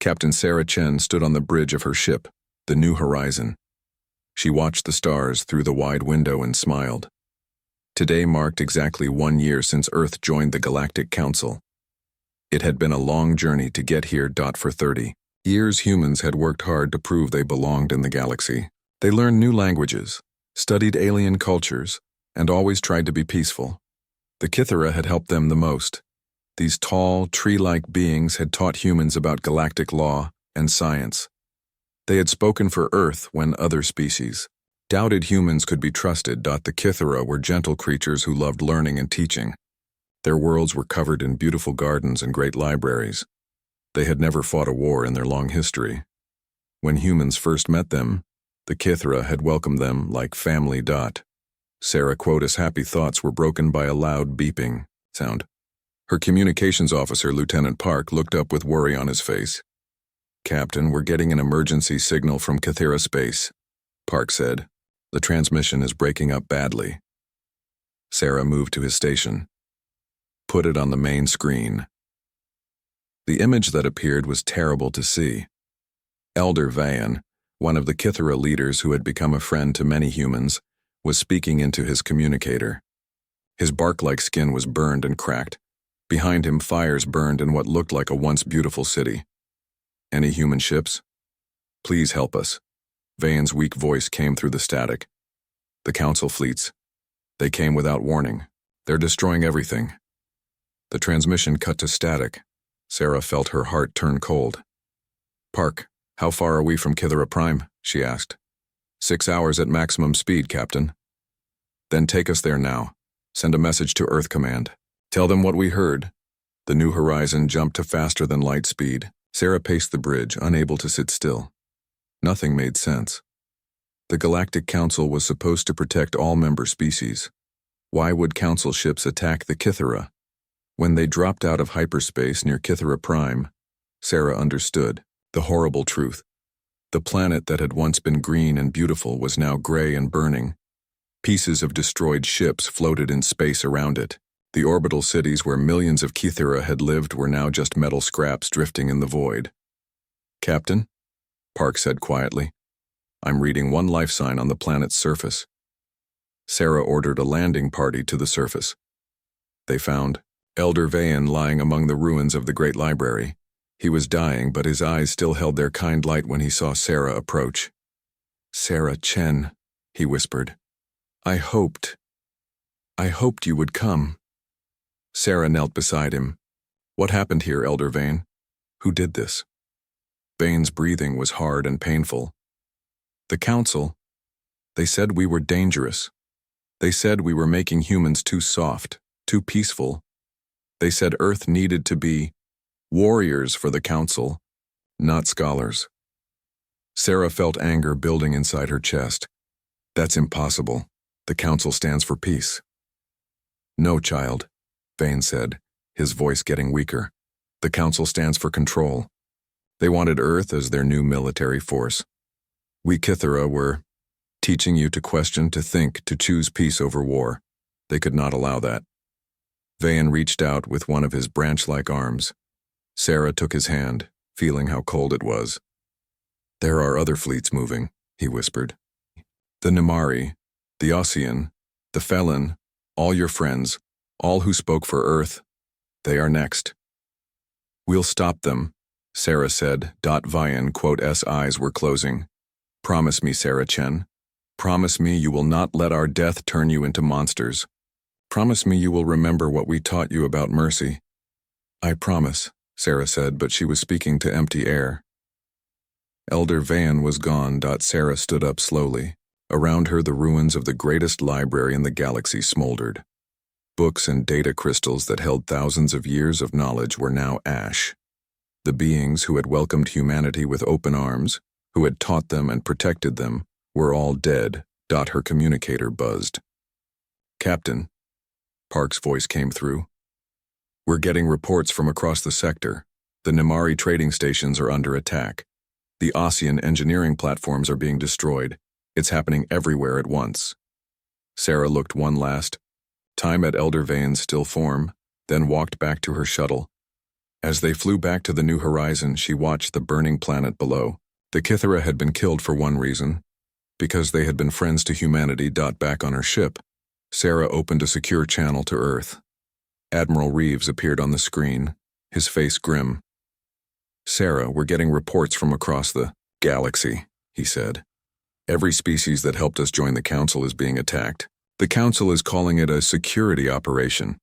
Captain Sarah Chen stood on the bridge of her ship, the New Horizon. She watched the stars through the wide window and smiled. Today marked exactly 1 year since Earth joined the Galactic Council. It had been a long journey to get here. For 30 years, humans had worked hard to prove they belonged in the galaxy. They learned new languages, studied alien cultures, and always tried to be peaceful. The Kythera had helped them the most. These tall, tree-like beings had taught humans about galactic law and science. They had spoken for Earth when other species doubted humans could be trusted. The Kythera were gentle creatures who loved learning and teaching. Their worlds were covered in beautiful gardens and great libraries. They had never fought a war in their long history. When humans first met them, the Kythera had welcomed them like family. Sarah Quota's happy thoughts were broken by a loud beeping sound. Her communications officer, Lieutenant Park, looked up with worry on his face. "Captain, we're getting an emergency signal from Kythera space," Park said. "The transmission is breaking up badly." Sarah moved to his station. "Put it on the main screen." The image that appeared was terrible to see. Elder Vayan, one of the Kythera leaders who had become a friend to many humans, was speaking into his communicator. His bark-like skin was burned and cracked. Behind him, fires burned in what looked like a once beautiful city. "Any human ships? Please help us." Vayan's weak voice came through the static. "The Council fleets. They came without warning. They're destroying everything." The transmission cut to static. Sarah felt her heart turn cold. "Park, how far are we from Kythera Prime?" she asked. 6 hours at maximum speed, Captain." "Then take us there now. Send a message to Earth Command. Tell them what we heard." The New Horizon jumped to faster than light speed. Sarah paced the bridge, unable to sit still. Nothing made sense. The Galactic Council was supposed to protect all member species. Why would Council ships attack the Kythera? When they dropped out of hyperspace near Kythera Prime, Sarah understood the horrible truth. The planet that had once been green and beautiful was now gray and burning. Pieces of destroyed ships floated in space around it. The orbital cities where millions of Kythera had lived were now just metal scraps drifting in the void. "Captain," Park said quietly, "I'm reading one life sign on the planet's surface." Sarah ordered a landing party to the surface. They found Elder Vayan lying among the ruins of the Great Library. He was dying, but his eyes still held their kind light when he saw Sarah approach. "Sarah Chen," he whispered. I hoped you would come." Sarah knelt beside him. "What happened here, Elder Vayan? Who did this?" Vayan's breathing was hard and painful. "The Council. They said we were dangerous. They said we were making humans too soft, too peaceful. They said Earth needed to be warriors for the Council, not scholars." Sarah felt anger building inside her chest. "That's impossible. The Council stands for peace." "No, child," Vayan said, his voice getting weaker. "The Council stands for control. They wanted Earth as their new military force. We Kythera were teaching you to question, to think, to choose peace over war. They could not allow that." Vayan reached out with one of his branch-like arms. Sarah took his hand, feeling how cold it was. "There are other fleets moving," he whispered. "The Nimari, the Ossian, the Felon, all your friends, all who spoke for Earth, they are next." "We'll stop them," Sarah said. Vayan's eyes were closing. "Promise me, Sarah Chen. Promise me you will not let our death turn you into monsters. Promise me you will remember what we taught you about mercy." "I promise," Sarah said, but she was speaking to empty air. Elder Vayan was gone. Sarah stood up slowly. Around her, the ruins of the greatest library in the galaxy smoldered. Books and data crystals that held thousands of years of knowledge were now ash. The beings who had welcomed humanity with open arms, who had taught them and protected them, were all dead. Her communicator buzzed. "Captain," Park's voice came through. "We're getting reports from across the sector. The Nimari trading stations are under attack. The Ossian engineering platforms are being destroyed. It's happening everywhere at once." Sarah looked one last time at Elder Vayan's still form, then walked back to her shuttle. As they flew back to the new horizon, she watched the burning planet below. The Kythera had been killed for one reason, because they had been friends to humanity. Back on her ship, Sarah opened a secure channel to Earth. Admiral Reeves appeared on the screen, his face grim. "Sarah, we're getting reports from across the galaxy," he said. "Every species that helped us join the Council is being attacked. The Council is calling it a security operation."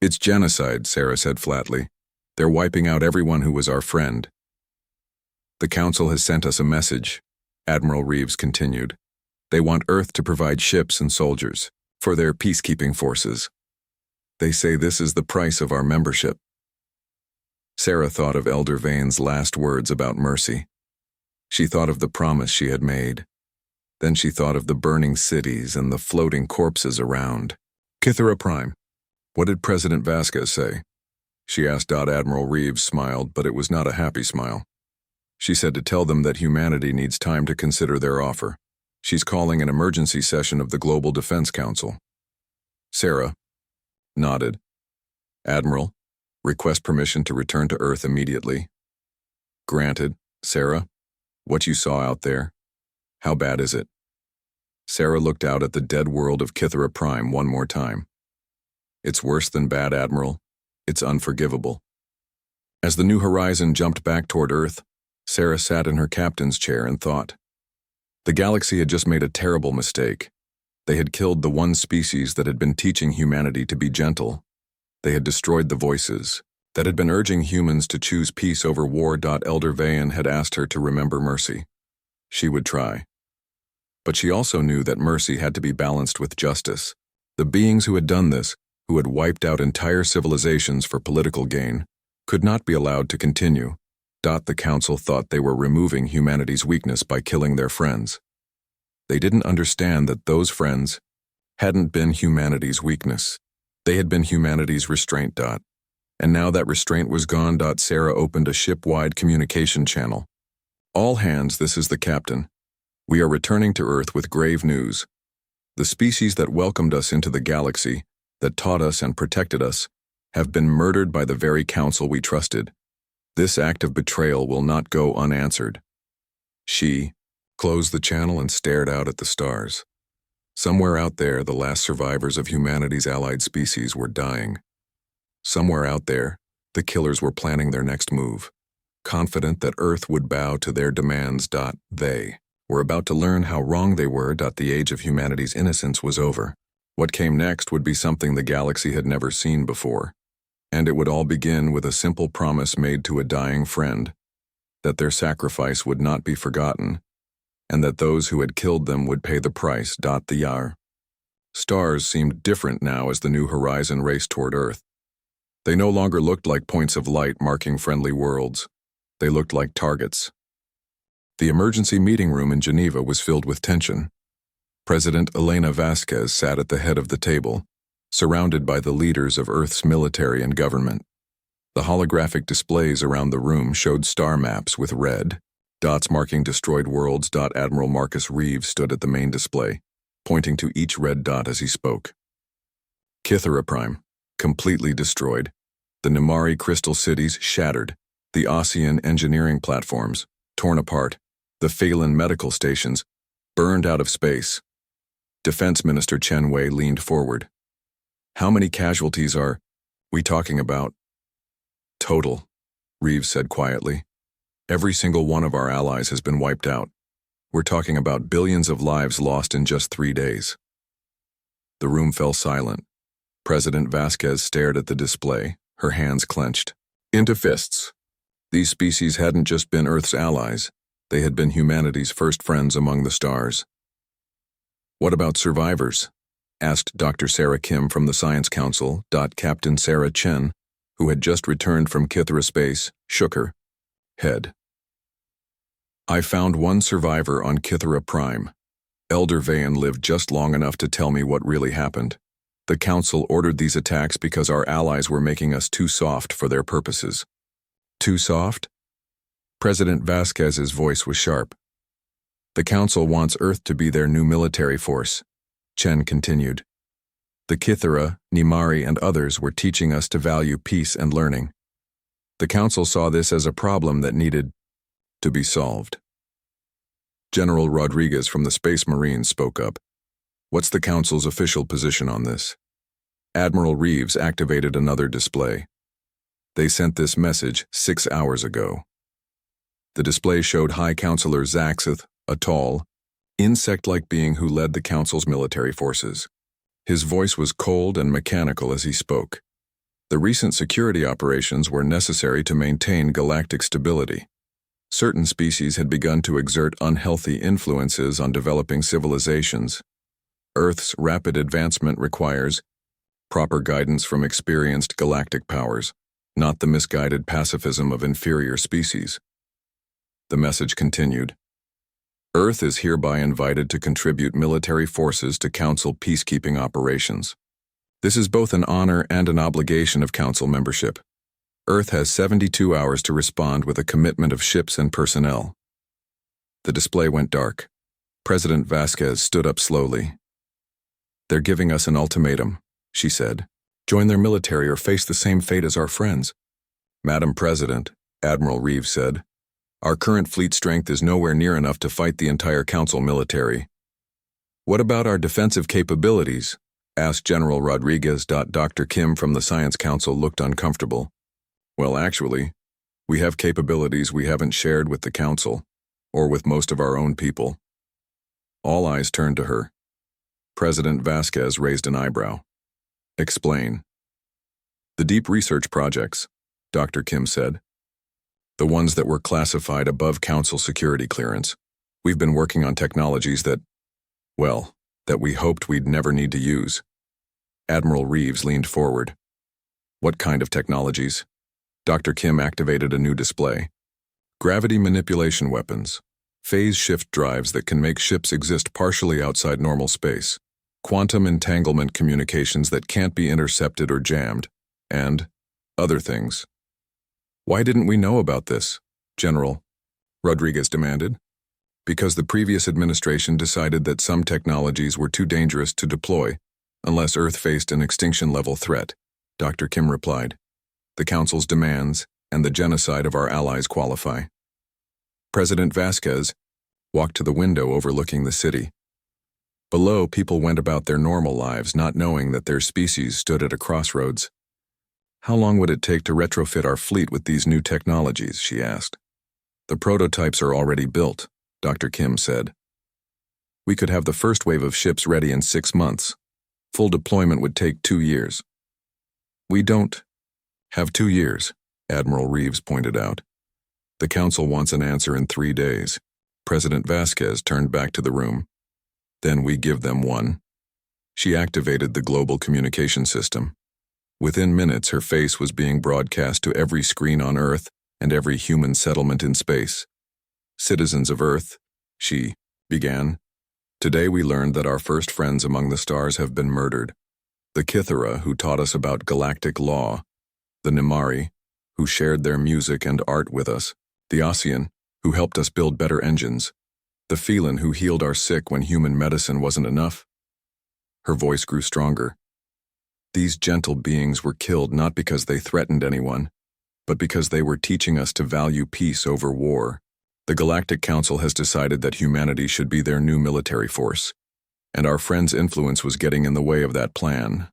"It's genocide," Sarah said flatly. "They're wiping out everyone who was our friend." "The Council has sent us a message," Admiral Reeves continued. "They want Earth to provide ships and soldiers for their peacekeeping forces. They say this is the price of our membership." Sarah thought of Elder Vane's last words about mercy. She thought of the promise she had made. Then she thought of the burning cities and the floating corpses around. "Kythera Prime, what did President Vasquez say?" she asked. Admiral Reeves smiled, but it was not a happy smile. "She said to tell them that humanity needs time to consider their offer. She's calling an emergency session of the Global Defense Council." Sarah nodded. "Admiral, request permission to return to Earth immediately." "Granted." "Sarah, what you saw out there, how bad is it?" Sarah looked out at the dead world of Kythera Prime one more time. "It's worse than bad, Admiral. It's unforgivable." As the new horizon jumped back toward Earth, Sarah sat in her captain's chair and thought. The galaxy had just made a terrible mistake. They had killed the one species that had been teaching humanity to be gentle. They had destroyed the voices that had been urging humans to choose peace over war. Elder Vane had asked her to remember mercy. She would try. But she also knew that mercy had to be balanced with justice. The beings who had done this, who had wiped out entire civilizations for political gain, could not be allowed to continue. The Council thought they were removing humanity's weakness by killing their friends. They didn't understand that those friends hadn't been humanity's weakness. They had been humanity's restraint. And now that restraint was gone. Sarah opened a ship-wide communication channel. "All hands, this is the captain. We are returning to Earth with grave news. The species that welcomed us into the galaxy, that taught us and protected us, have been murdered by the very council we trusted. This act of betrayal will not go unanswered." She closed the channel and stared out at the stars. Somewhere out there, the last survivors of humanity's allied species were dying. Somewhere out there, the killers were planning their next move, confident that Earth would bow to their demands. They were about to learn how wrong they were. The age of humanity's innocence was over. What came next would be something the galaxy had never seen before. And it would all begin with a simple promise made to a dying friend, that their sacrifice would not be forgotten, and that those who had killed them would pay the price. The stars seemed different now as the new horizon raced toward Earth. They no longer looked like points of light marking friendly worlds. They looked like targets. The emergency meeting room in Geneva was filled with tension. President Elena Vasquez sat at the head of the table, surrounded by the leaders of Earth's military and government. The holographic displays around the room showed star maps with red dots marking destroyed worlds. Admiral Marcus Reeves stood at the main display, pointing to each red dot as he spoke. "Kythera Prime, completely destroyed. The Nimari crystal cities shattered. The Osean engineering platforms, torn apart. The Phelan medical stations, burned out of space." Defense Minister Chen Wei leaned forward. "How many casualties are we talking about?" "Total," Reeves said quietly. "Every single one of our allies has been wiped out. We're talking about billions of lives lost in just 3 days." The room fell silent. President Vasquez stared at the display, her hands clenched into fists. These species hadn't just been Earth's allies, they had been humanity's first friends among the stars. "What about survivors?" asked Dr. Sarah Kim from the Science Council. Captain Sarah Chen, who had just returned from Kythera space, shook her head. "I found one survivor on Kythera Prime. Elder Vane lived just long enough to tell me what really happened. The Council ordered these attacks because our allies were making us too soft for their purposes." "Too soft?" President Vasquez's voice was sharp. "The Council wants Earth to be their new military force," Chen continued. "The Kythera, Nimari, and others were teaching us to value peace and learning. The Council saw this as a problem that needed to be solved. General Rodriguez from the Space Marines spoke up. What's the Council's official position on this? Admiral Reeves activated another display. They sent this message 6 hours ago. The display showed High Counselor Zaxith, a tall, insect-like being who led the Council's military forces. His voice was cold and mechanical as he spoke. The recent security operations were necessary to maintain galactic stability. Certain species had begun to exert unhealthy influences on developing civilizations. Earth's rapid advancement requires proper guidance from experienced galactic powers, not the misguided pacifism of inferior species. The message continued. Earth is hereby invited to contribute military forces to Council peacekeeping operations. This is both an honor and an obligation of Council membership. Earth has 72 hours to respond with a commitment of ships and personnel. The display went dark. President Vasquez stood up slowly. They're giving us an ultimatum, she said. Join their military or face the same fate as our friends. Madam President, Admiral Reeves said, our current fleet strength is nowhere near enough to fight the entire Council military. What about our defensive capabilities? Asked General Rodriguez. Dr. Kim from the Science Council looked uncomfortable. Well, actually, we have capabilities we haven't shared with the Council, or with most of our own people. All eyes turned to her. President Vasquez raised an eyebrow. Explain. The deep research projects, Dr. Kim said. The ones that were classified above Council security clearance. We've been working on technologies that we hoped we'd never need to use. Admiral Reeves leaned forward. What kind of technologies? Dr. Kim activated a new display. Gravity manipulation weapons. Phase shift drives that can make ships exist partially outside normal space. Quantum entanglement communications that can't be intercepted or jammed. And other things. Why didn't we know about this, General? Rodriguez demanded. Because the previous administration decided that some technologies were too dangerous to deploy, unless Earth faced an extinction-level threat, Dr. Kim replied. The Council's demands and the genocide of our allies qualify. President Vasquez walked to the window overlooking the city. Below, people went about their normal lives, not knowing that their species stood at a crossroads. How long would it take to retrofit our fleet with these new technologies, she asked. The prototypes are already built, Dr. Kim said. We could have the first wave of ships ready in 6 months. Full deployment would take 2 years. We don't have 2 years, Admiral Reeves pointed out. The Council wants an answer in 3 days. President Vasquez turned back to the room. Then we give them 1. She activated the global communication system. Within minutes, her face was being broadcast to every screen on Earth and every human settlement in space. Citizens of Earth, she began. Today we learned that our first friends among the stars have been murdered. The Kithara, who taught us about galactic law. The Nimari, who shared their music and art with us. The Osean, who helped us build better engines. The Phelan, who healed our sick when human medicine wasn't enough. Her voice grew stronger. These gentle beings were killed not because they threatened anyone, but because they were teaching us to value peace over war. The Galactic Council has decided that humanity should be their new military force, and our friend's influence was getting in the way of that plan.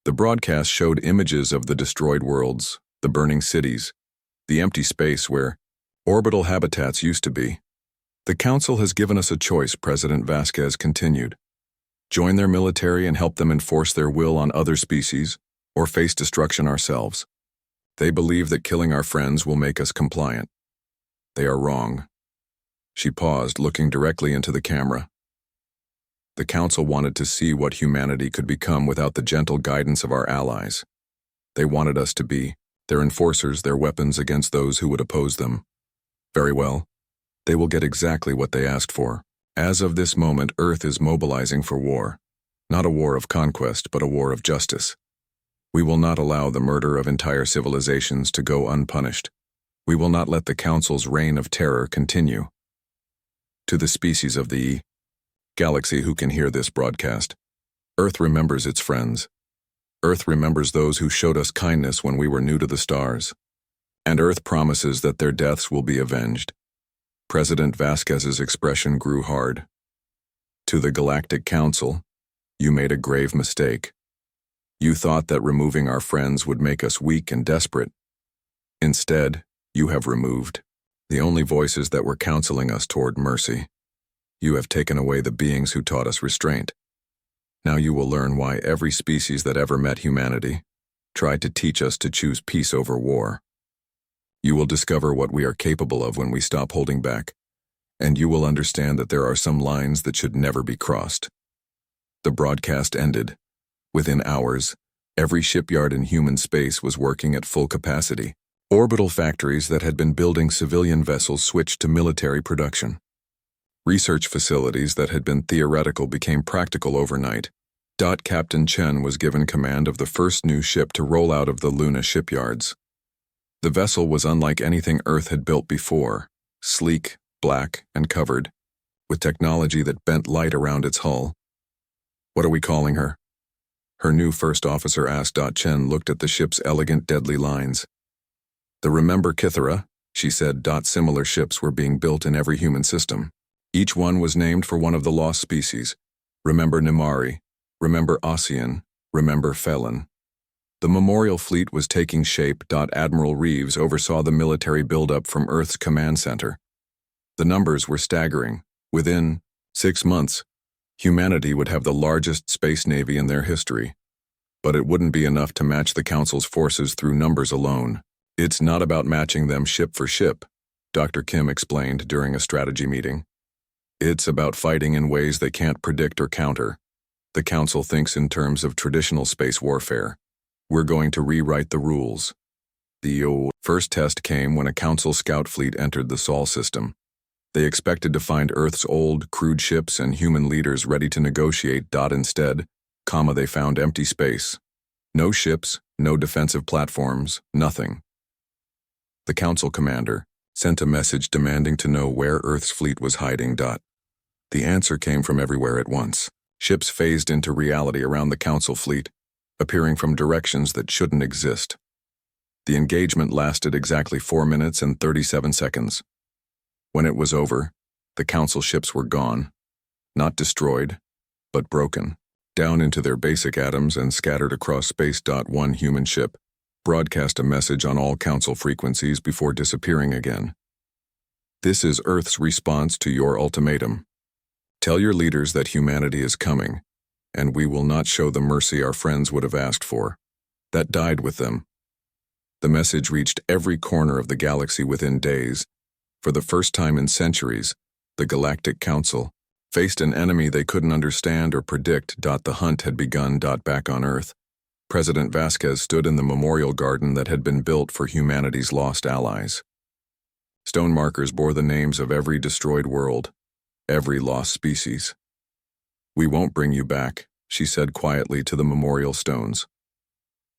The broadcast showed images of the destroyed worlds, the burning cities, the empty space where orbital habitats used to be. The Council has given us a choice, President Vasquez continued. Join their military and help them enforce their will on other species, or face destruction ourselves. They believe that killing our friends will make us compliant. They are wrong. She paused, looking directly into the camera. The Council wanted to see what humanity could become without the gentle guidance of our allies. They wanted us to be their enforcers, their weapons against those who would oppose them. Very well. They will get exactly what they asked for. As of this moment, Earth is mobilizing for war. Not a war of conquest, but a war of justice. We will not allow the murder of entire civilizations to go unpunished. We will not let the Council's reign of terror continue. To the species of the galaxy who can hear this broadcast, Earth remembers its friends. Earth remembers those who showed us kindness when we were new to the stars. And Earth promises that their deaths will be avenged. President Vasquez's expression grew hard. To the Galactic Council, you made a grave mistake. You thought that removing our friends would make us weak and desperate. Instead, you have removed the only voices that were counseling us toward mercy. You have taken away the beings who taught us restraint. Now you will learn why every species that ever met humanity tried to teach us to choose peace over war. You will discover what we are capable of when we stop holding back, and you will understand that there are some lines that should never be crossed. The broadcast ended. Within hours, every shipyard in human space was working at full capacity. Orbital factories that had been building civilian vessels switched to military production. Research facilities that had been theoretical became practical overnight. Captain Chen was given command of the first new ship to roll out of the Luna shipyards. The vessel was unlike anything Earth had built before, sleek, black, and covered, with technology that bent light around its hull. "What are we calling her?" Her new first officer asked. Chen looked at the ship's elegant, deadly lines. "The Remember Kythera," she said. Similar ships were being built in every human system. Each one was named for one of the lost species. Remember Nimari, Remember Ossian, Remember Felon. The memorial fleet was taking shape. Admiral Reeves oversaw the military buildup from Earth's command center. The numbers were staggering. Within 6 months, humanity would have the largest space navy in their history. But it wouldn't be enough to match the Council's forces through numbers alone. "It's not about matching them ship for ship," Dr. Kim explained during a strategy meeting. "It's about fighting in ways they can't predict or counter. The Council thinks in terms of traditional space warfare. We're going to rewrite the rules." The first test came when a Council scout fleet entered the Sol system. They expected to find Earth's old, crude ships and human leaders ready to negotiate. Instead, they found empty space. No ships, no defensive platforms, nothing. The Council commander sent a message demanding to know where Earth's fleet was hiding. The answer came from everywhere at once. Ships phased into reality around the Council fleet, appearing from directions that shouldn't exist. The engagement lasted exactly 4 minutes and 37 seconds. When it was over, the Council ships were gone. Not destroyed, but broken. Down into their basic atoms and scattered across space. One human ship broadcast a message on all Council frequencies before disappearing again. "This is Earth's response to your ultimatum. Tell your leaders that humanity is coming, and we will not show the mercy our friends would have asked for." That died with them. The message reached every corner of the galaxy within days. For the first time in centuries, the Galactic Council faced an enemy they couldn't understand or predict. The hunt had begun. Back on Earth, President Vasquez stood in the memorial garden that had been built for humanity's lost allies. Stone markers bore the names of every destroyed world, every lost species. "We won't bring you back," she said quietly to the memorial stones.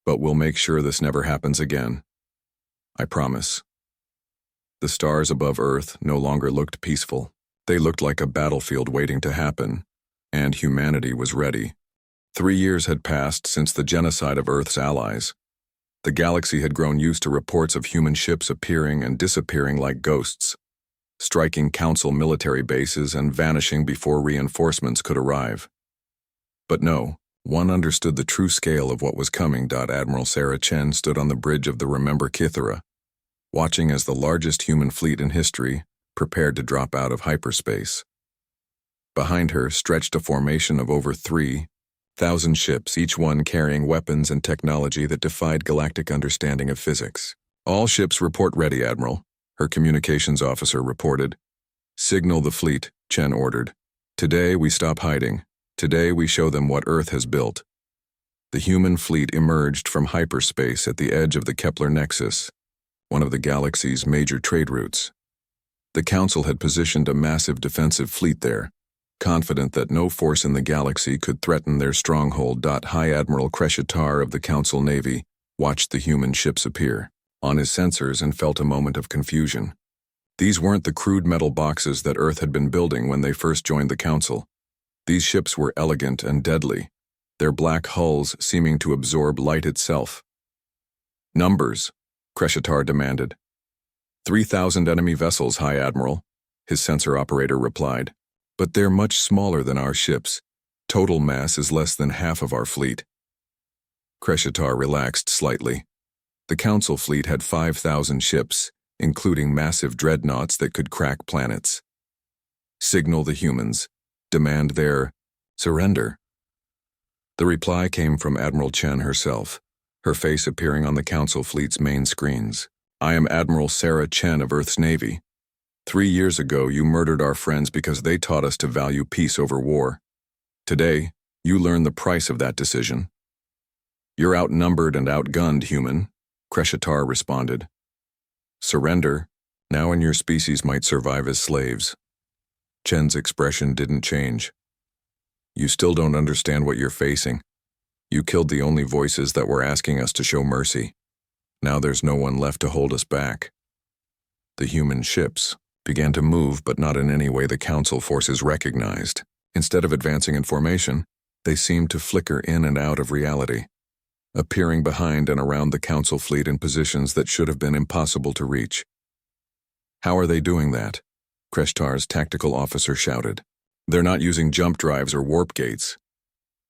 "But we'll make sure this never happens again. I promise." The stars above Earth no longer looked peaceful. They looked like a battlefield waiting to happen, and humanity was ready. 3 years had passed since the genocide of Earth's allies. The galaxy had grown used to reports of human ships appearing and disappearing like ghosts, striking Council military bases and vanishing before reinforcements could arrive. But no, one understood the true scale of what was coming. Admiral Sarah Chen stood on the bridge of the Remember Kythera, watching as the largest human fleet in history prepared to drop out of hyperspace. Behind her stretched a formation of over 3,000 ships, each one carrying weapons and technology that defied galactic understanding of physics. "All ships report ready, Admiral," her communications officer reported. "Signal the fleet," Chen ordered. "Today we stop hiding. Today we show them what Earth has built." The human fleet emerged from hyperspace at the edge of the Kepler Nexus, one of the galaxy's major trade routes. The Council had positioned a massive defensive fleet there, confident that no force in the galaxy could threaten their stronghold. High Admiral Crescitar of the Council Navy watched the human ships appear on his sensors and felt a moment of confusion. These weren't the crude metal boxes that Earth had been building when they first joined the Council. These ships were elegant and deadly, their black hulls seeming to absorb light itself. Numbers, Kreshatar demanded. 3,000 enemy vessels, High Admiral, his sensor operator replied. But they're much smaller than our ships. Total mass is less than half of our fleet. Kreshatar relaxed slightly. The Council fleet had 5,000 ships, including massive dreadnoughts that could crack planets. Signal the humans. Demand their surrender. The reply came from Admiral Chen herself, her face appearing on the Council fleet's main screens. I am Admiral Sarah Chen of Earth's Navy. 3 years ago, you murdered our friends because they taught us to value peace over war. Today, you learn the price of that decision. You're outnumbered and outgunned, human, Kreshatar responded. Surrender. Now and your species might survive as slaves. Chen's expression didn't change. You still don't understand what you're facing. You killed the only voices that were asking us to show mercy. Now there's no one left to hold us back. The human ships began to move, but not in any way the Council forces recognized. Instead of advancing in formation, they seemed to flicker in and out of reality, appearing behind and around the Council fleet in positions that should have been impossible to reach. How are they doing that? Kreshatar's tactical officer shouted. They're not using jump drives or warp gates.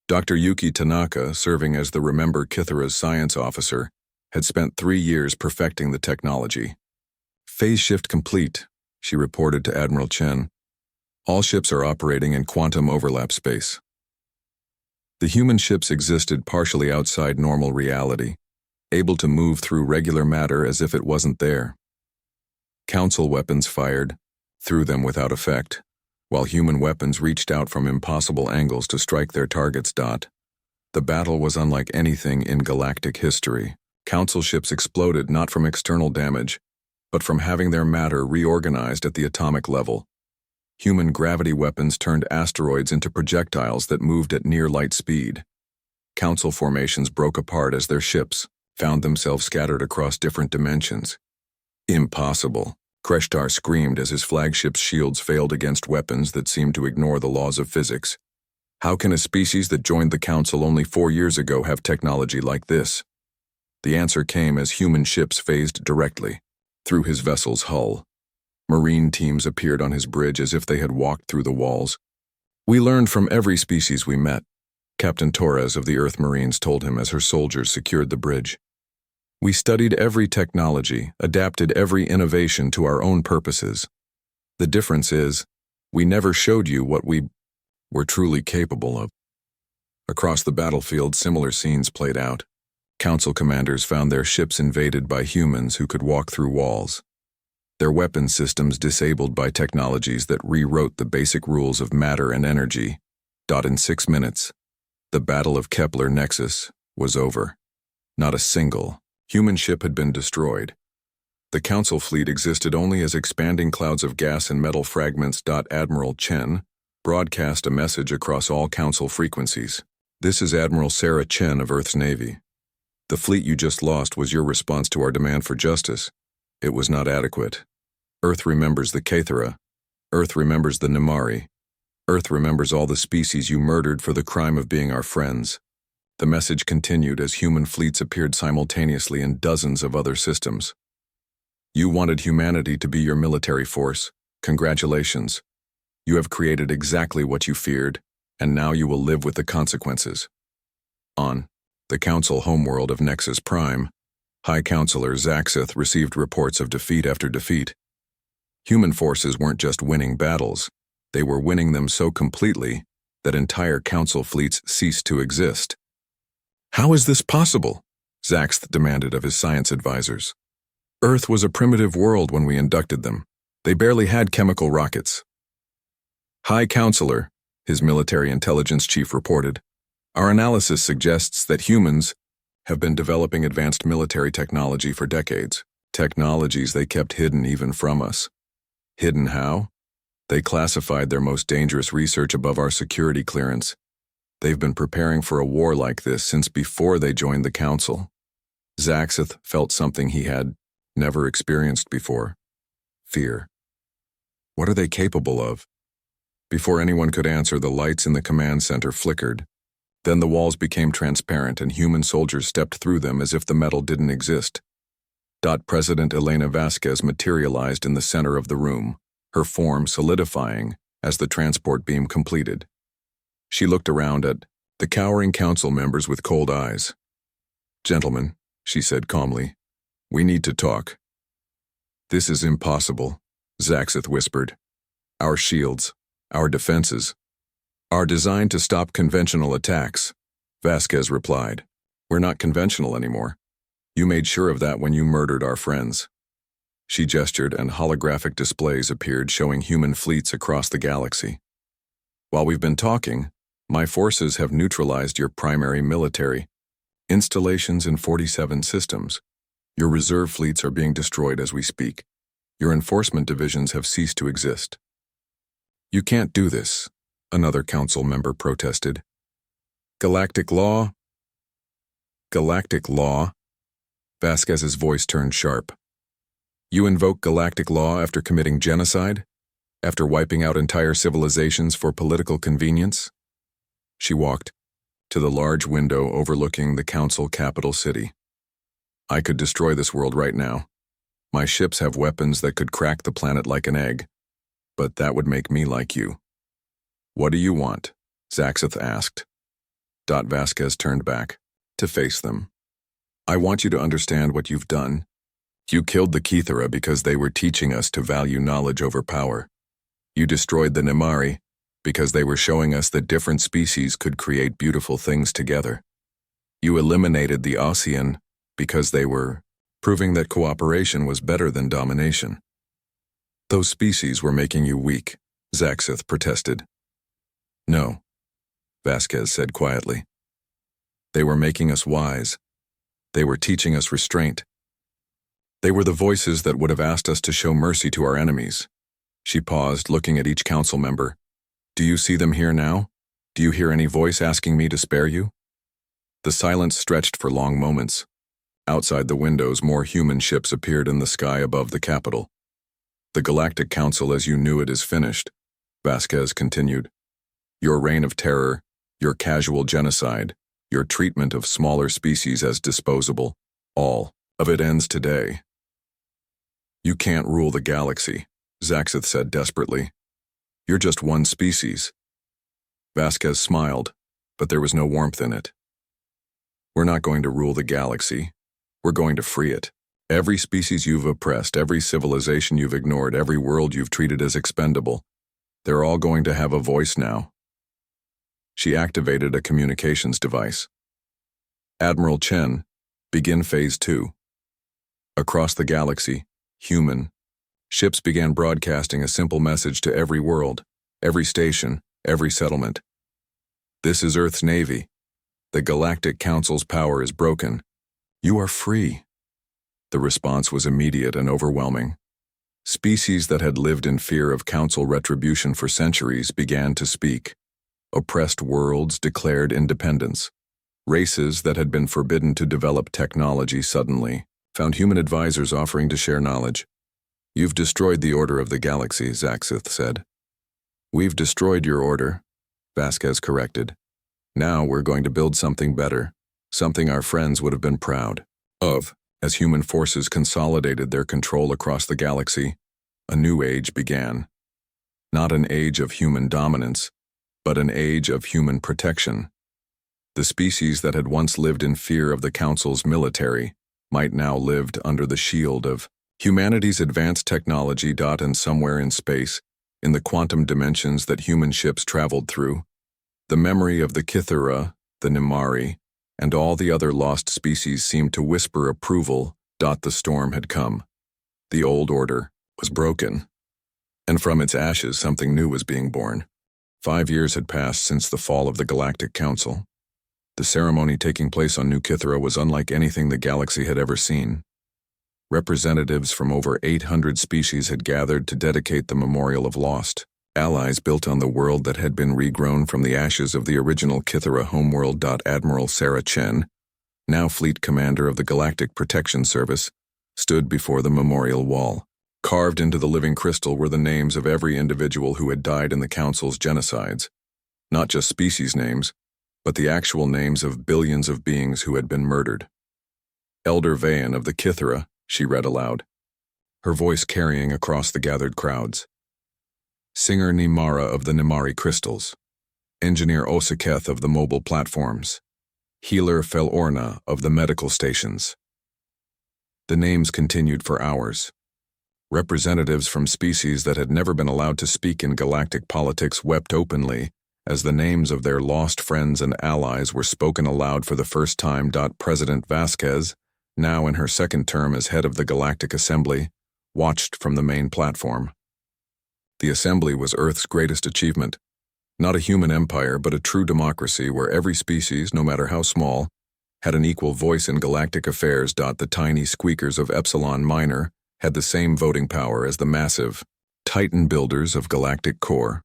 Dr. Yuki Tanaka, serving as the Remember Kithara's science officer, had spent 3 years perfecting the technology. Phase shift complete, she reported to Admiral Chen. All ships are operating in quantum overlap space. The human ships existed partially outside normal reality, able to move through regular matter as if it wasn't there. Council weapons fired, threw them without effect, while human weapons reached out from impossible angles to strike their targets. The battle was unlike anything in galactic history. Council ships exploded not from external damage, but from having their matter reorganized at the atomic level. Human gravity weapons turned asteroids into projectiles that moved at near light speed. Council formations broke apart as their ships found themselves scattered across different dimensions. Impossible, Kreshatar screamed as his flagship's shields failed against weapons that seemed to ignore the laws of physics. How can a species that joined the Council only 4 years ago have technology like this? The answer came as human ships phased directly through his vessel's hull. Marine teams appeared on his bridge as if they had walked through the walls. We learned from every species we met, Captain Torres of the Earth Marines told him as her soldiers secured the bridge. We studied every technology, adapted every innovation to our own purposes. The difference is, we never showed you what we were truly capable of. Across the battlefield, similar scenes played out. Council commanders found their ships invaded by humans who could walk through walls. Their weapon systems disabled by technologies that rewrote the basic rules of matter and energy. In 6 minutes, the Battle of Kepler Nexus was over. Not a single human ship had been destroyed. The Council fleet existed only as expanding clouds of gas and metal fragments. Admiral Chen broadcast a message across all Council frequencies. This is Admiral Sarah Chen of Earth's Navy. The fleet you just lost was your response to our demand for justice. It was not adequate. Earth remembers the Kithara. Earth remembers the Nimari. Earth remembers all the species you murdered for the crime of being our friends. The message continued as human fleets appeared simultaneously in dozens of other systems. You wanted humanity to be your military force. Congratulations. You have created exactly what you feared, and now you will live with the consequences. On the Council homeworld of Nexus Prime, High Counselor Zaxith received reports of defeat after defeat. Human forces weren't just winning battles, they were winning them so completely that entire Council fleets ceased to exist. How is this possible? Zaxith demanded of his science advisors. Earth was a primitive world when we inducted them. They barely had chemical rockets. High Counselor, his military intelligence chief reported, our analysis suggests that humans have been developing advanced military technology for decades, technologies they kept hidden even from us. Hidden how? They classified their most dangerous research above our security clearance. They've been preparing for a war like this since before they joined the Council. Zaxith felt something he had never experienced before. Fear. What are they capable of? Before anyone could answer, the lights in the command center flickered. Then the walls became transparent and human soldiers stepped through them as if the metal didn't exist. President Elena Vasquez materialized in the center of the room, her form solidifying as the transport beam completed. She looked around at the cowering council members with cold eyes. "Gentlemen," she said calmly, "we need to talk." "This is impossible," Zaxith whispered. "Our shields, our defenses, are designed to stop conventional attacks," Vasquez replied. "We're not conventional anymore. You made sure of that when you murdered our friends." She gestured and holographic displays appeared showing human fleets across the galaxy. "While we've been talking, my forces have neutralized your primary military installations in 47 systems. Your reserve fleets are being destroyed as we speak. Your enforcement divisions have ceased to exist." "You can't do this," another council member protested. "Galactic law?" "Galactic law?" Vasquez's voice turned sharp. "You invoke galactic law after committing genocide? After wiping out entire civilizations for political convenience?" She walked to the large window overlooking the council capital city. "I could destroy this world right now. My ships have weapons that could crack the planet like an egg, but that would make me like you." "What do you want?" Zaxith asked. Vasquez turned back to face them. "I want you to understand what you've done. You killed the Kithara because they were teaching us to value knowledge over power. You destroyed the Nimari because they were showing us that different species could create beautiful things together. You eliminated the Osean because they were proving that cooperation was better than domination. Those species were making you weak," Zaxith protested. "No," Vasquez said quietly. "They were making us wise. They were teaching us restraint. They were the voices that would have asked us to show mercy to our enemies." She paused, looking at each council member. "Do you see them here now? Do you hear any voice asking me to spare you?" The silence stretched for long moments. Outside the windows, more human ships appeared in the sky above the capital. "The Galactic Council as you knew it is finished," Vasquez continued. "Your reign of terror, your casual genocide, your treatment of smaller species as disposable, all of it ends today." "You can't rule the galaxy," Zaxith said desperately. "You're just one species." Vasquez smiled, but there was no warmth in it. "We're not going to rule the galaxy. We're going to free it. Every species you've oppressed, every civilization you've ignored, every world you've treated as expendable, they're all going to have a voice now." She activated a communications device. "Admiral Chen, begin Phase 2. Across the galaxy, human ships began broadcasting a simple message to every world, every station, every settlement. "This is Earth's Navy. The Galactic Council's power is broken. You are free." The response was immediate and overwhelming. Species that had lived in fear of Council retribution for centuries began to speak. Oppressed worlds declared independence. Races that had been forbidden to develop technology suddenly found human advisors offering to share knowledge. "You've destroyed the order of the galaxy," Zaxith said. "We've destroyed your order," Vasquez corrected. "Now we're going to build something better, something our friends would have been proud of." As human forces consolidated their control across the galaxy, a new age began. Not an age of human dominance, but an age of human protection. The species that had once lived in fear of the Council's military might now lived under the shield of humanity's advanced technology. And somewhere in space, in the quantum dimensions that human ships traveled through, the memory of the Kithara, the Nimari, and all the other lost species seemed to whisper approval. The storm had come. The old order was broken, and from its ashes something new was being born. 5 years had passed since the fall of the Galactic Council. The ceremony taking place on New Kithara was unlike anything the galaxy had ever seen. Representatives from over 800 species had gathered to dedicate the memorial of lost allies built on the world that had been regrown from the ashes of the original Kithara homeworld. Admiral Sarah Chen, now Fleet Commander of the Galactic Protection Service, stood before the memorial wall. Carved into the living crystal were the names of every individual who had died in the Council's genocides. Not just species names, but the actual names of billions of beings who had been murdered. Elder Vayan of the Kithara, she read aloud, her voice carrying across the gathered crowds. Singer Nimara of the Nimari Crystals, Engineer Osaketh of the mobile platforms, Healer Felorna of the medical stations. The names continued for hours. Representatives from species that had never been allowed to speak in galactic politics wept openly as the names of their lost friends and allies were spoken aloud for the first time. President Vasquez, now in her second term as head of the Galactic Assembly, watched from the main platform. The Assembly was Earth's greatest achievement, not a human empire but a true democracy where every species, no matter how small, had an equal voice in galactic affairs. The tiny squeakers of Epsilon Minor had the same voting power as the massive Titan builders of galactic core.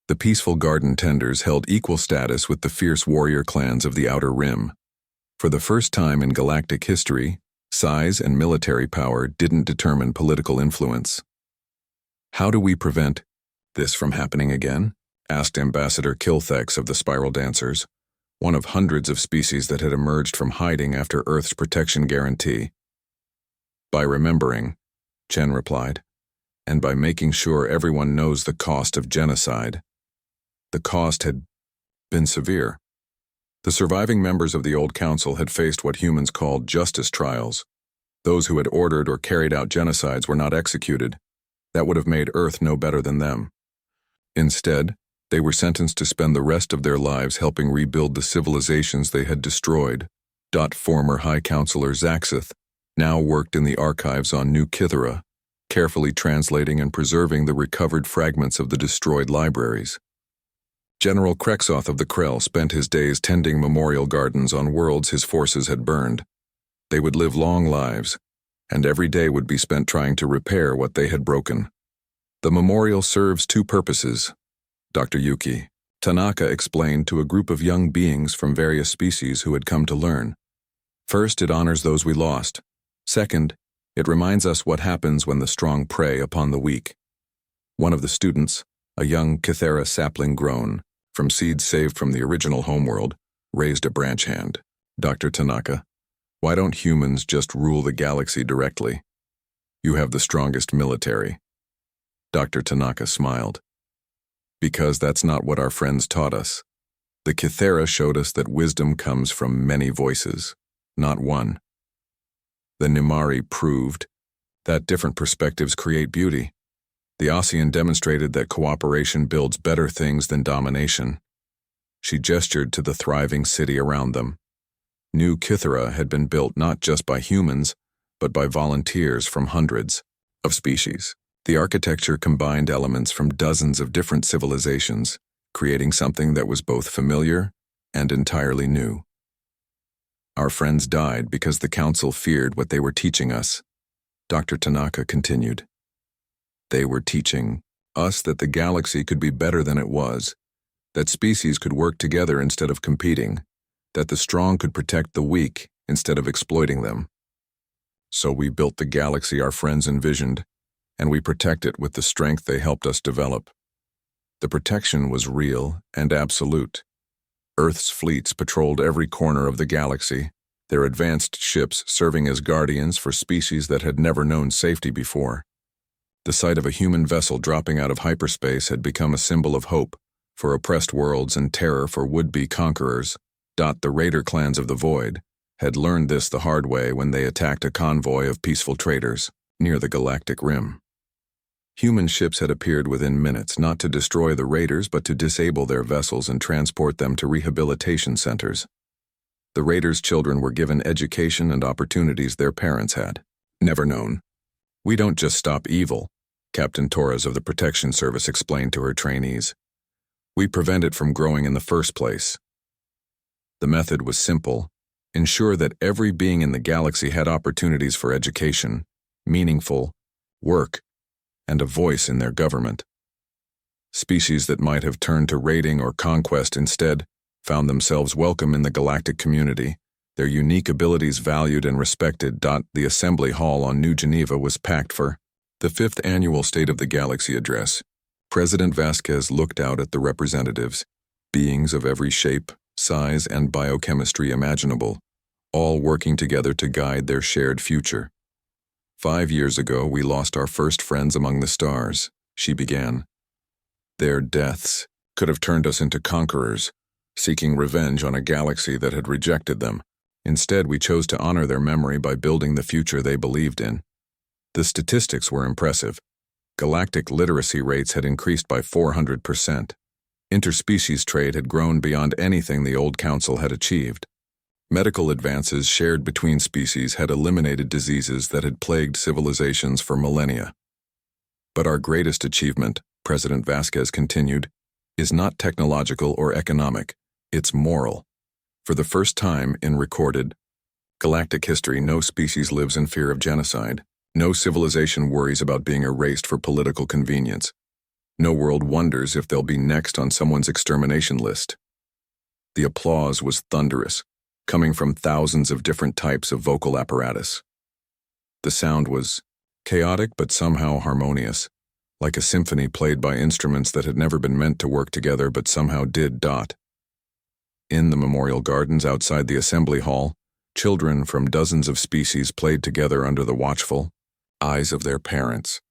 The peaceful garden tenders held equal status with the fierce warrior clans of the Outer Rim. For the first time in galactic history, size and military power didn't determine political influence. How do we prevent this from happening again? Asked Ambassador Kilthex of the Spiral Dancers, one of hundreds of species that had emerged from hiding after Earth's protection guarantee. By remembering, Chen replied, and by making sure everyone knows the cost of genocide. The cost had been severe. The surviving members of the old council had faced what humans called justice trials. Those who had ordered or carried out genocides were not executed. That would have made Earth no better than them. Instead, they were sentenced to spend the rest of their lives helping rebuild the civilizations they had destroyed. Former High Counselor Zaxith now worked in the archives on New Kythera, carefully translating and preserving the recovered fragments of the destroyed libraries. General Krexoth of the Krell spent his days tending memorial gardens on worlds his forces had burned. They would live long lives, and every day would be spent trying to repair what they had broken. The memorial serves two purposes, Dr. Yuki Tanaka explained to a group of young beings from various species who had come to learn. First, it honors those we lost. Second, it reminds us what happens when the strong prey upon the weak. One of the students, a young Kythera sapling grown from seeds saved from the original homeworld, raised a branch hand. Dr. Tanaka, why don't humans just rule the galaxy directly? You have the strongest military. Dr. Tanaka smiled. Because that's not what our friends taught us. The Kythera showed us that wisdom comes from many voices, not one. The Nimari proved that different perspectives create beauty. The Osean demonstrated that cooperation builds better things than domination. She gestured to the thriving city around them. New Kythera had been built not just by humans, but by volunteers from hundreds of species. The architecture combined elements from dozens of different civilizations, creating something that was both familiar and entirely new. Our friends died because the council feared what they were teaching us, Dr. Tanaka continued. They were teaching us that the galaxy could be better than it was, that species could work together instead of competing, that the strong could protect the weak instead of exploiting them. So we built the galaxy our friends envisioned, and we protect it with the strength they helped us develop. The protection was real and absolute. Earth's fleets patrolled every corner of the galaxy, their advanced ships serving as guardians for species that had never known safety before. The sight of a human vessel dropping out of hyperspace had become a symbol of hope for oppressed worlds and terror for would-be conquerors. The raider clans of the Void had learned this the hard way when they attacked a convoy of peaceful traders near the Galactic Rim. Human ships had appeared within minutes, not to destroy the raiders but to disable their vessels and transport them to rehabilitation centers. The raiders' children were given education and opportunities their parents had never known. We don't just stop evil, Captain Torres of the Protection Service explained to her trainees. We prevent it from growing in the first place. The method was simple: ensure that every being in the galaxy had opportunities for education, meaningful work, and a voice in their government. Species that might have turned to raiding or conquest instead found themselves welcome in the galactic community, their unique abilities valued and respected. The Assembly Hall on New Geneva was packed for the 5th annual State of the Galaxy address. President Vasquez looked out at the representatives, beings of every shape, size, and biochemistry imaginable, all working together to guide their shared future. 5 years ago, we lost our first friends among the stars, she began. Their deaths could have turned us into conquerors, seeking revenge on a galaxy that had rejected them. Instead, we chose to honor their memory by building the future they believed in. The statistics were impressive. Galactic literacy rates had increased by 400%. Interspecies trade had grown beyond anything the old council had achieved. Medical advances shared between species had eliminated diseases that had plagued civilizations for millennia. But our greatest achievement, President Vasquez continued, is not technological or economic, it's moral. For the first time in recorded galactic history, no species lives in fear of genocide. No civilization worries about being erased for political convenience. No world wonders if they'll be next on someone's extermination list. The applause was thunderous, coming from thousands of different types of vocal apparatus. The sound was chaotic but somehow harmonious, like a symphony played by instruments that had never been meant to work together but somehow did. In the memorial gardens outside the assembly hall, children from dozens of species played together under the watchful eyes of their parents.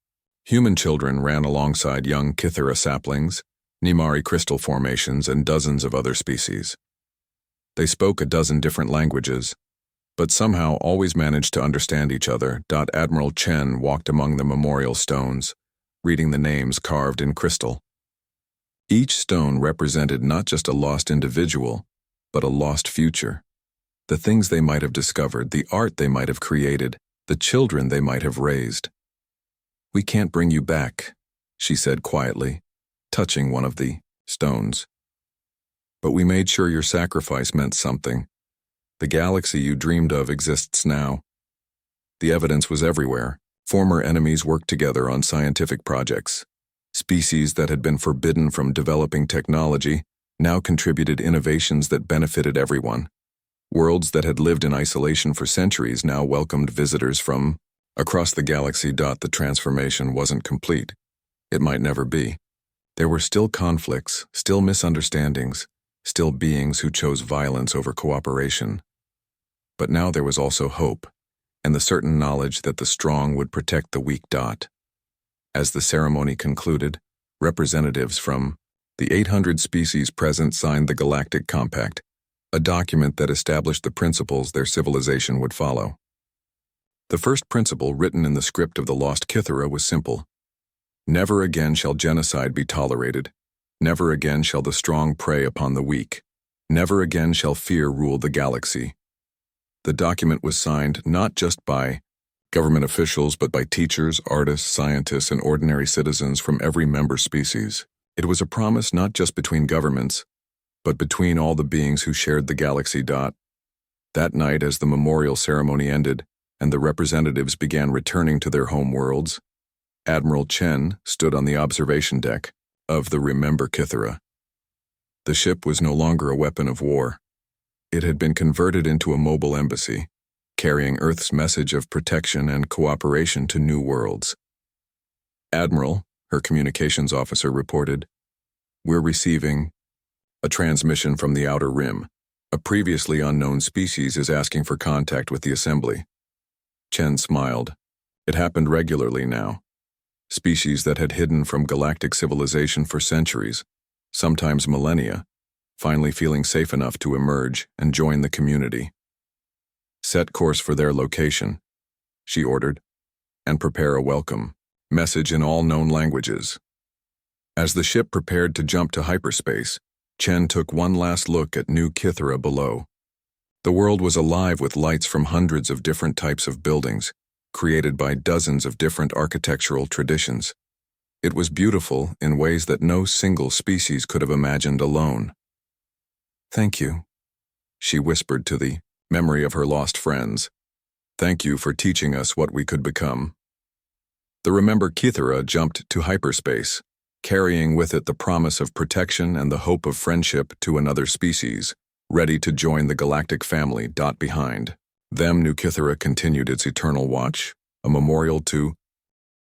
Human children ran alongside young Kythera saplings, Nimari crystal formations, and dozens of other species. They spoke a dozen different languages, but somehow always managed to understand each other. Admiral Chen walked among the memorial stones, reading the names carved in crystal. Each stone represented not just a lost individual, but a lost future. The things they might have discovered, the art they might have created, the children they might have raised. "We can't bring you back," she said quietly, touching one of the stones. "But we made sure your sacrifice meant something. The galaxy you dreamed of exists now." The evidence was everywhere. Former enemies worked together on scientific projects. Species that had been forbidden from developing technology now contributed innovations that benefited everyone. Worlds that had lived in isolation for centuries now welcomed visitors from across the galaxy. The transformation wasn't complete. It might never be. There were still conflicts, still misunderstandings, still beings who chose violence over cooperation. But now there was also hope, and the certain knowledge that the strong would protect the weak. As the ceremony concluded, representatives from the 800 species present signed the Galactic Compact, a document that established the principles their civilization would follow. The first principle written in the script of the lost Kythera was simple. Never again shall genocide be tolerated. Never again shall the strong prey upon the weak. Never again shall fear rule the galaxy. The document was signed not just by government officials but by teachers, artists, scientists, and ordinary citizens from every member species. It was a promise not just between governments, but between all the beings who shared the galaxy. That night, as the memorial ceremony ended and the representatives began returning to their home worlds, Admiral Chen stood on the observation deck of the Remember Kythera. The ship was no longer a weapon of war. It had been converted into a mobile embassy, carrying Earth's message of protection and cooperation to new worlds. "Admiral," her communications officer reported, "we're receiving a transmission from the Outer Rim. A previously unknown species is asking for contact with the assembly." Chen smiled. It happened regularly now. Species that had hidden from galactic civilization for centuries, sometimes millennia, finally feeling safe enough to emerge and join the community. "Set course for their location," she ordered, "and prepare a welcome message in all known languages." As the ship prepared to jump to hyperspace, Chen took one last look at New Kythera below. The world was alive with lights from hundreds of different types of buildings, created by dozens of different architectural traditions. It was beautiful in ways that no single species could have imagined alone. "Thank you," she whispered to the memory of her lost friends. "Thank you for teaching us what we could become." The Remember Kythera jumped to hyperspace, carrying with it the promise of protection and the hope of friendship to another species, ready to join the galactic family. Behind them, New Kythera continued its eternal watch, a memorial to